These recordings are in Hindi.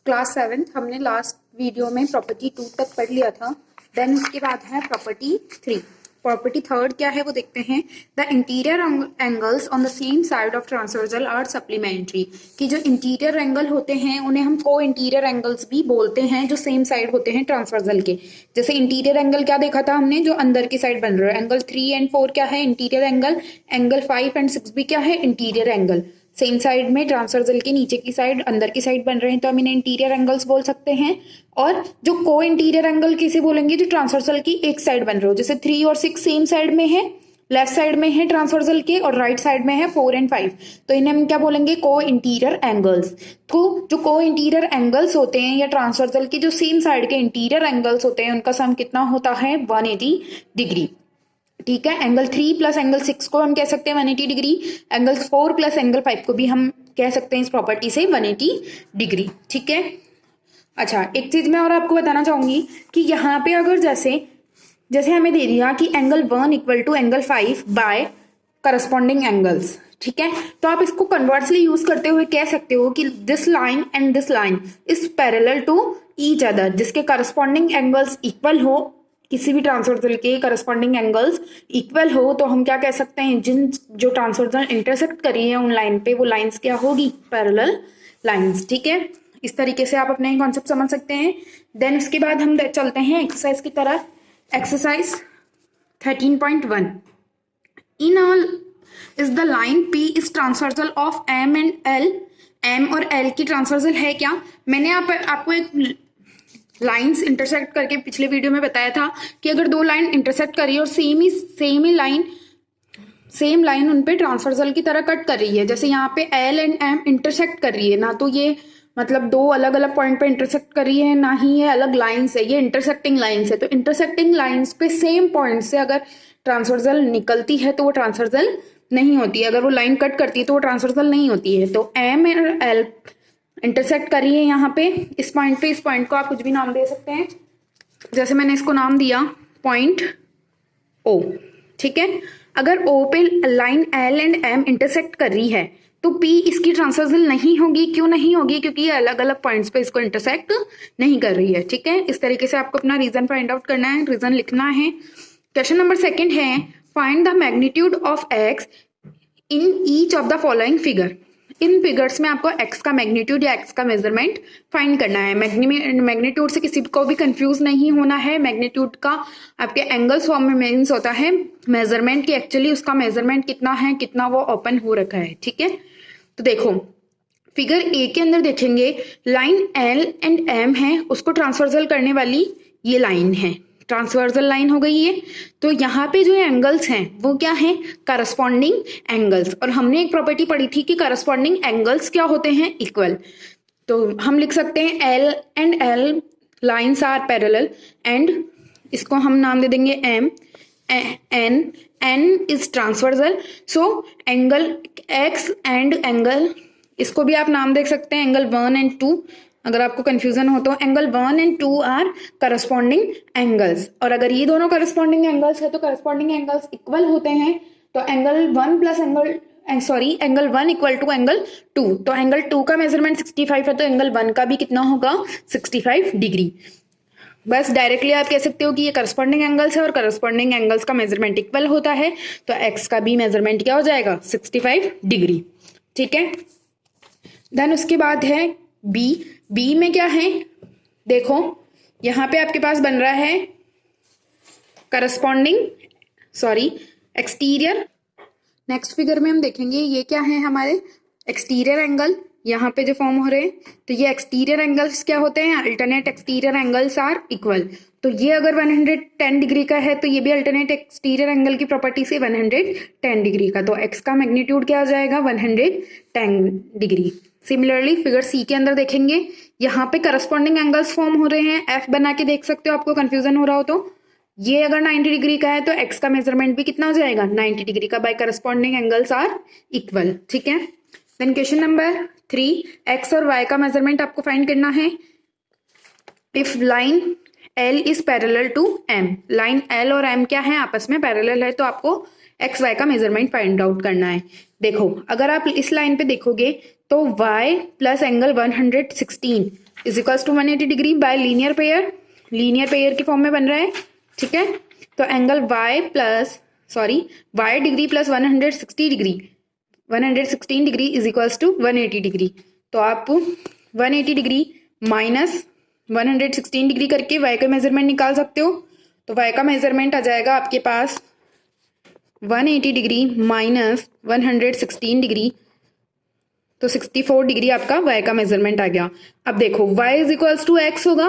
क्लास 7 हमने लास्ट वीडियो में प्रॉपर्टी 2 तक पढ़ लिया था। देन उसके बाद है प्रॉपर्टी 3। प्रॉपर्टी थर्ड क्या है वो देखते हैं। The interior angles on the same side of transversal are supplementary. कि जो इंटीरियर एंगल होते हैं उन्हें हम को इंटीरियर एंगल्स भी बोलते हैं, जो सेम साइड होते हैं ट्रांसवर्सल के। जैसे इंटीरियर एंगल क्या देखा था हमने, जो अंदर की साइड बन रहा है। एंगल 3 एंड 4 क्या है, इंटीरियर एंगल। एंगल 5 एंड 6 भी क्या है, इंटीरियर एंगल। सेम साइड में ट्रांसवर्सल के नीचे की साइड अंदर की साइड बन रहे हैं तो हम इन्हें इंटीरियर एंगल्स बोल सकते हैं। और जो को इंटीरियर एंगल किसे बोलेंगे, जो ट्रांसवर्सल की एक साइड बन रहे हो। जैसे 3 और 6 सेम साइड में है, लेफ्ट साइड में है ट्रांसवर्सल के, और राइट साइड में है 4 एंड 5, तो इन्हें हम क्या बोलेंगे, को इंटीरियर एंगल्स। तो जो को इंटीरियर एंगल्स होते हैं या ट्रांसवर्सल के जो सेम साइड के इंटीरियर एंगल्स होते हैं उनका सम कितना होता है, 180 डिग्री। ठीक है, एंगल 3 प्लस एंगल 6 को हम कह सकते हैं 180 डिग्री। एंगल 4 प्लस एंगल 5 को भी हम कह सकते हैं इस प्रॉपर्टी से 180 डिग्री। ठीक है। अच्छा, एक चीज मैं और आपको बताना चाहूंगी कि यहाँ पे अगर जैसे हमें दे दिया कि angle 1 equal to angle 5 by corresponding angles. ठीक है, तो आप इसको कन्वर्सली यूज करते हुए कह सकते हो कि this line and this line is parallel to each other. जिसके करस्पॉन्डिंग एंगल्स इक्वल हो, किसी भी ट्रांसवर्सल के करस्पॉन्डिंग एंगल्स इक्वल हो, तो हम क्या कह सकते हैं, जो ट्रांसवर्सल इंटरसेक्ट करी है उन लाइन पे, वो लाइंस क्या होगी, पैरेलल लाइंस। ठीक है, इस तरीके से आप अपने कॉन्सेप्ट समझ सकते हैं। देन उसके बाद हम चलते हैं एक्सरसाइज की तरफ। Exercise 13.1। In all is the line P is transversal of M and L। M और L की ट्रांसवर्सल है क्या। मैंने आपको एक लाइंस इंटरसेक्ट करके पिछले वीडियो में बताया था कि अगर दो लाइन इंटरसेक्ट करी और सेम लाइन उन पे ट्रांसवर्सल की तरह कट कर रही है, जैसे यहाँ पे L एंड M इंटरसेक्ट कर रही है ना, तो ये मतलब दो अलग अलग पॉइंट पे इंटरसेक्ट कर रही है, ना ही ये अलग लाइंस है, ये इंटरसेक्टिंग लाइंस है। तो इंटरसेक्टिंग लाइंस पे सेम पॉइंट से अगर ट्रांसवर्सल निकलती है तो वो ट्रांसवर्सल नहीं होती है। अगर वो लाइन कट करती है तो वो ट्रांसवर्सल नहीं होती है। तो M और L इंटरसेक्ट करिए यहाँ पे, इस पॉइंट को आप कुछ भी नाम दे सकते हैं। जैसे मैंने इसको नाम दिया पॉइंट O। ठीक है, अगर O पे line L and M intersect कर रही है तो P इसकी ट्रांसवर्सल नहीं होगी। क्यों नहीं होगी, क्योंकि ये अलग अलग पॉइंट्स पे इसको इंटरसेक्ट नहीं कर रही है। ठीक है, इस तरीके से आपको अपना रीजन फाइंड आउट करना है, रीजन लिखना है। क्वेश्चन नंबर 2 है, find the magnitude of x in each of the following figure. In figures में आपको x का मैग्नीट्यूड या x का मेजरमेंट फाइंड करना है। मैग्नीट्यूड से किसी को भी कंफ्यूज नहीं होना है। मैग्नीट्यूड का आपके एंगल्स फॉर्म में मीन्स होता है मेजरमेंट की एक्चुअली उसका मेजरमेंट कितना है, कितना वो ओपन हो रखा है। ठीक है, तो देखो फिगर ए के अंदर देखेंगे लाइन L एंड M है, उसको ट्रांसवर्सल करने वाली ये लाइन है, ट्रांसवर्सल लाइन हो गई है। तो यहाँ पे जो एंगल्स हैं वो क्या हैं, करस्पॉन्डिंग एंगल्स। और हमने एक प्रॉपर्टी पढ़ी थी कि करस्पॉन्डिंग एंगल्स क्या होते हैं, इक्वल। तो हम लिख सकते हैं L and L lines are parallel, and इसको हम नाम दे देंगे M, N is transversal. So angle X and angle, इसको भी आप नाम दे सकते हैं एंगल 1 एंड 2। अगर आपको कंफ्यूजन हो तो angle 1 and 2 are corresponding angles. और अगर ये दोनों करस्पॉन्डिंग एंगल्स है तो करस्पॉन्डिंग एंगल्स इक्वल होते हैं। तो एंगल 1 इक्वल टू एंगल 2। तो एंगल 2 का मेजरमेंट 65 है तो एंगल 1 का भी कितना होगा, 65 डिग्री। बस डायरेक्टली आप कह सकते हो कि ये करस्पॉन्डिंग एंगल्स है और करस्पॉन्डिंग एंगल्स का मेजरमेंट इक्वल होता है, तो एक्स का भी मेजरमेंट क्या हो जाएगा, 65 डिग्री। ठीक है, देन उसके बाद है बी में क्या है, देखो यहाँ पे आपके पास बन रहा है एक्सटीरियर। नेक्स्ट फिगर में हम देखेंगे ये क्या है, हमारे एक्सटीरियर एंगल यहाँ पे जो फॉर्म हो रहे हैं। तो ये एक्सटीरियर एंगल्स क्या होते हैं, alternate exterior angles are equal. तो ये अगर 110 डिग्री का है तो ये भी अल्टरनेट एक्सटीरियर एंगल की प्रॉपर्टी से 110 डिग्री का। तो एक्स का मैग्नीट्यूड क्या आ जाएगा, 110 डिग्री। सिमिलरली फिगर सी के अंदर देखेंगे, यहाँ पे करस्पॉन्डिंग एंगल्स फॉर्म हो रहे हैं, एफ बना के देख सकते हो आपको कंफ्यूजन हो रहा हो तो। ये अगर 90 डिग्री का है तो एक्स का मेजरमेंट भी कितना हो जाएगा, 90 डिग्री का, by corresponding angles are equal. ठीक है, देन क्वेश्चन नंबर 3, एक्स और वाई का मेजरमेंट आपको फाइंड करना है। If line L is parallel to M, line L और M क्या है, आपस में पैरेलल है, तो आपको एक्स वाई का मेजरमेंट फाइंड आउट करना है। देखो अगर आप इस लाइन पे देखोगे तो y plus angle 116 is equals to 180 degree by linear pair की फॉर्म में बन रहा है, ठीक है। तो angle y degree plus 116 degree is equals to 180 degree. तो आप 180 डिग्री माइनस 116 डिग्री करके y का मेजरमेंट निकाल सकते हो। तो y का मेजरमेंट आ जाएगा आपके पास 180 डिग्री माइनस 116 डिग्री, तो 64 डिग्री आपका y का मेजरमेंट आ गया। अब देखो y is equals to x होगा,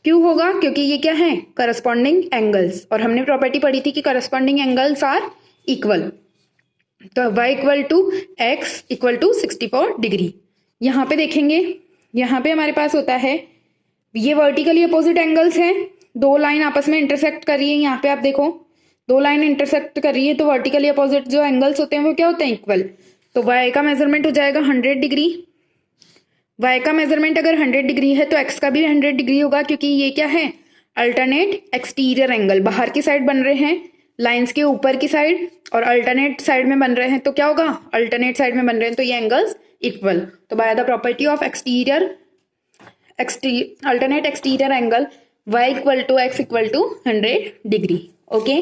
क्यों होगा, क्योंकि ये क्या है, करस्पॉन्डिंग एंगल्स, और हमने प्रॉपर्टी पढ़ी थी कि करस्पॉन्डिंग एंगल्स आर इक्वल। तो y equal to x equal to 64 degree. यहाँ पे देखेंगे, यहाँ पे हमारे पास होता है, ये वर्टिकली अपोजिट एंगल्स हैं, दो लाइन आपस में इंटरसेक्ट कर रही है। यहाँ पे आप देखो दो लाइन इंटरसेक्ट कर रही है, तो वर्टिकली अपोजिट जो एंगल्स होते हैं वो क्या होते हैं, इक्वल। तो y का मेजरमेंट हो जाएगा 100 डिग्री। y का मेजरमेंट अगर 100 डिग्री है तो x का भी 100 डिग्री होगा, क्योंकि ये क्या है, अल्टरनेट एक्सटीरियर एंगल, बाहर की साइड बन रहे हैं लाइंस के ऊपर की साइड, और अल्टरनेट साइड में बन रहे हैं, तो क्या होगा, अल्टरनेट साइड में बन रहे हैं, तो ये एंगल्स इक्वल। तो by the property of alternate exterior angle y equal to x equal to 100 degree. Okay,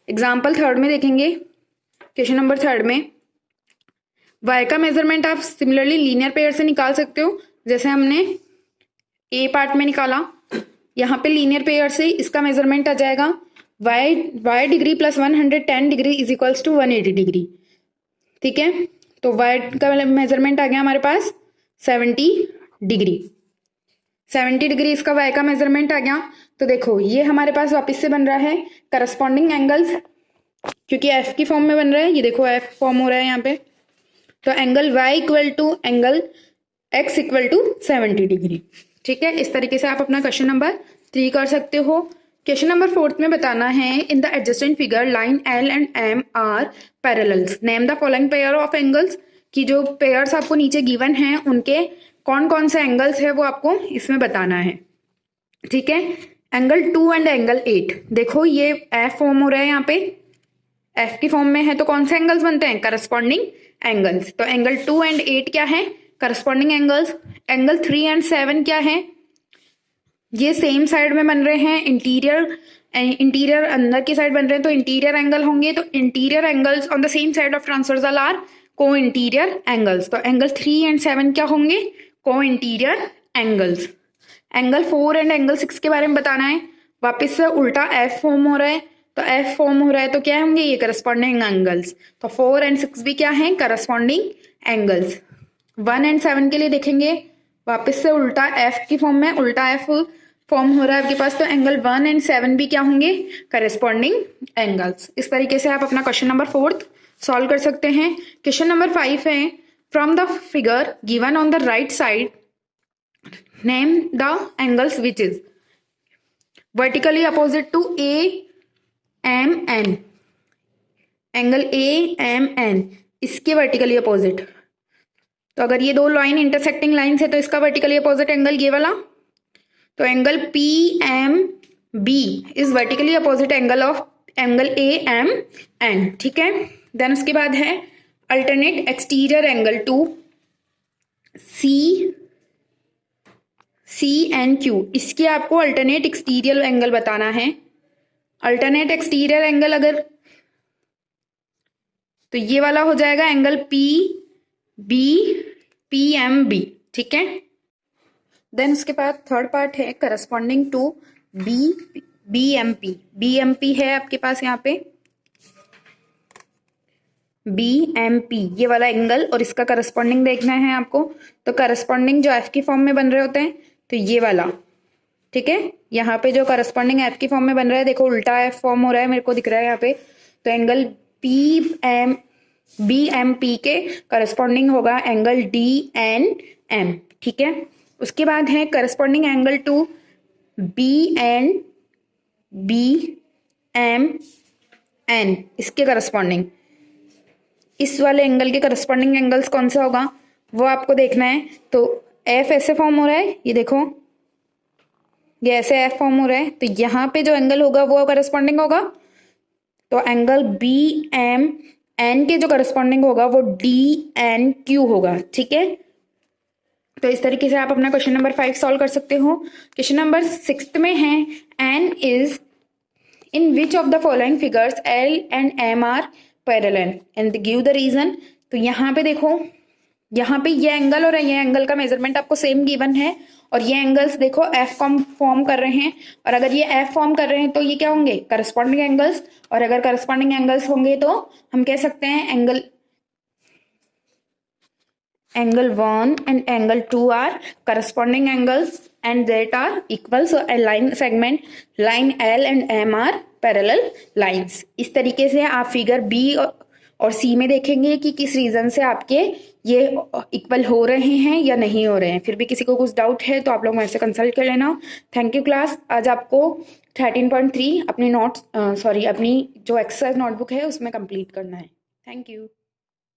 example third में देखेंगे, क्वेश्चन नंबर थर्ड में y का मेजरमेंट आप सिमिलरली लीनियर पेयर से निकाल सकते हो, जैसे हमने ए पार्ट में निकाला। यहाँ पे लीनियर पेयर से इसका मेजरमेंट आ जाएगा y degree plus 110 degree is equals to 180 degree, ठीक है। तो y का मेजरमेंट आ गया हमारे पास 70 डिग्री। 70 डिग्री इसका y का मेजरमेंट आ गया। तो देखो ये हमारे पास वापस से बन रहा है करस्पॉन्डिंग एंगल्स, क्योंकि f की फॉर्म में बन रहा है, ये देखो f फॉर्म हो रहा है यहाँ पे। तो angle y equal to angle x equal to 70 degree, ठीक है। इस तरीके से आप अपना क्वेश्चन नंबर 3 कर सकते हो। क्वेश्चन नंबर 4 में बताना है, in the adjacent figure line L and M are parallels, name the following pair of angles, की जो पेयर्स आपको नीचे गिवन हैं उनके कौन कौन से एंगल्स है वो आपको इसमें बताना है, ठीक है। एंगल 2 एंड एंगल 8, देखो ये F फॉर्म हो रहा है यहाँ पे, F की फॉर्म में है, तो कौन से एंगल्स बनते हैं, करस्पॉन्डिंग एंगल्स। तो एंगल 2 एंड 8 क्या है, करस्पॉन्डिंग एंगल्स। एंगल 3 एंड 7 क्या है, ये सेम साइड में बन रहे हैं, इंटीरियर अंदर की साइड बन रहे हैं, तो इंटीरियर एंगल होंगे। तो interior angles on the same side of transversal are co interior angles. तो एंगल 3 एंड 7 क्या होंगे, co interior angles. Angle 4 and angle 6 के बारे में बताना है, वापस से उल्टा F फॉर्म हो रहा है, तो F फॉर्म हो रहा है तो क्या होंगे, ये करस्पॉन्डिंग एंगल्स। तो 4 एंड 6 भी क्या है, करस्पॉन्डिंग एंगल्स। 1 एंड 7 के लिए देखेंगे, वापस से उल्टा F की फॉर्म में उल्टा F फॉर्म हो रहा है आपके पास, तो एंगल 1 एंड 7 भी क्या होंगे, करस्पॉन्डिंग एंगल्स। इस तरीके से आप अपना क्वेश्चन नंबर 4 सॉल्व कर सकते हैं। क्वेश्चन नंबर 5 है, from the figure given on the right side name the angles which is vertically opposite to AMN, angle AMN इसके वर्टिकली अपोजिट। तो अगर ये दो लाइन इंटरसेक्टिंग लाइन्स है तो इसका वर्टिकली अपोजिट एंगल ये वाला। तो angle PMB is vertically opposite angle of angle AMN, ठीक है। देन उसके बाद है alternate exterior angle to CNQ, इसके आपको अल्टरनेट एक्सटीरियर एंगल बताना है। अल्टरनेट एक्सटीरियर एंगल अगर, तो ये वाला हो जाएगा एंगल PMB, ठीक है। देन उसके बाद थर्ड पार्ट है करस्पॉन्डिंग टू BMP है आपके पास यहाँ पे BMP ये वाला एंगल, और इसका करस्पॉन्डिंग देखना है आपको। तो करस्पॉन्डिंग जो F की फॉर्म में बन रहे होते हैं, तो ये वाला, ठीक है। यहाँ पे जो करस्पॉन्डिंग F की फॉर्म में बन रहा है, देखो उल्टा F फॉर्म हो रहा है, मेरे को दिख रहा है यहाँ पे। तो एंगल BMP के करस्पॉन्डिंग होगा एंगल DNM, ठीक है। उसके बाद है करस्पॉन्डिंग एंगल टू BN इसके करस्पॉन्डिंग, इस वाले एंगल के करस्पॉन्डिंग एंगल्स कौन सा होगा वो आपको देखना है। तो F ऐसे फॉर्म हो रहा है, ये देखो ये ऐसे F फॉर्म हो रहा है, तो यहाँ पे जो एंगल होगा वो करस्पॉन्डिंग होगा। तो एंगल BMN के जो करस्पॉन्डिंग होगा वो DNQ होगा, ठीक है। तो इस तरीके से आप अपना क्वेश्चन नंबर 5 सॉल्व कर सकते हो। क्वेश्चन नंबर 6 में है एन is in which of the following figures L and M are parallel and give the reason. तो यहाँ पे देखो, यहाँ पे ये एंगल और ये एंगल का मेजरमेंट आपको सेम गिवन है और ये एंगल्स देखो एफ फॉर्म कर रहे हैं, और अगर ये एफ फॉर्म कर रहे हैं तो ये क्या होंगे, करस्पॉन्डिंग एंगल्स। और अगर करस्पॉन्डिंग एंगल्स होंगे तो हम कह सकते हैं angle 1 and angle 2 are corresponding angles and that are equal. So a line segment line L and M are parallel lines. इस तरीके से आप फिगर बी और सी में देखेंगे कि किस रीजन से आपके ये इक्वल हो रहे हैं या नहीं हो रहे हैं। फिर भी किसी को कुछ डाउट है तो आप लोग मेरे से कंसल्ट कर लेना। Thank you class. आज आपको 13.3 अपनी अपनी जो एक्सरसाइज नोटबुक है उसमें कंप्लीट करना है। Thank you.